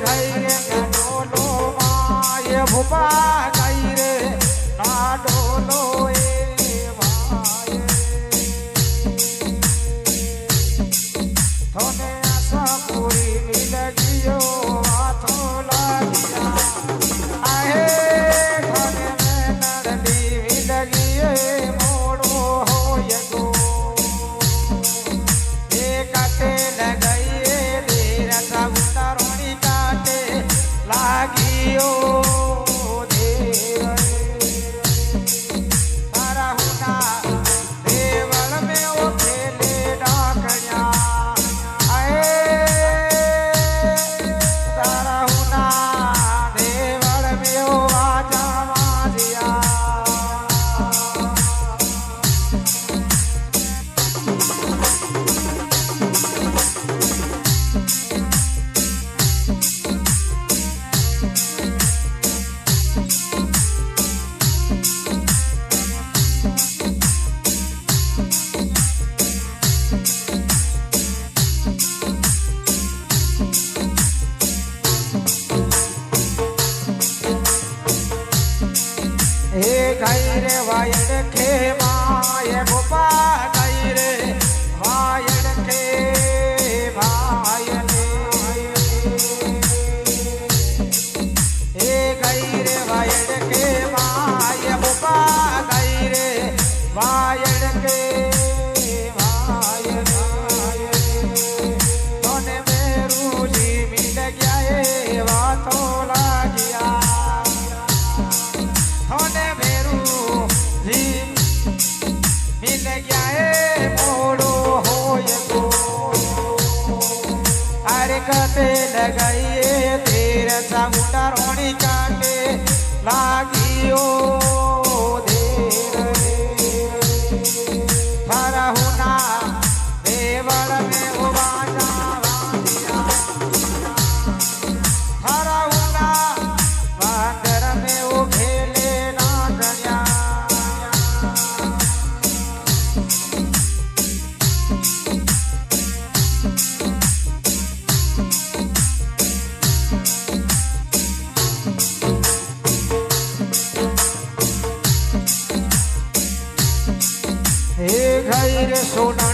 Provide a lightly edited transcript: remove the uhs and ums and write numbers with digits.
ગઈ રે ડોલો માય ભૂપા ગઈ રે ના ડોલો એ માય થોને આશા પૂરી મિલ ગયો વાતો લાગ્યા આહે થોને નડલી મિલ ગયે મોડો હોય ગો એ કાટે લગઈએ રે રસા ઉતારોણી કાટે લાગ્યો गई रे वायड़ के माय गोपा गई रे वायड़ के भाई ए गई रे वायड़ के माय गोपा गई रे वायड़ के भाई तोने मेरू जी मिल गया ए वातो लागिया थोने मिल गया है मोड़ो होय गो अरे कते लगाइए तेरे सामुटा रोणी काटे लागियो देर थारा होना देवल में उबाजा वादिया थारा होना वांदर में वो खेले ना गया गई रे सोना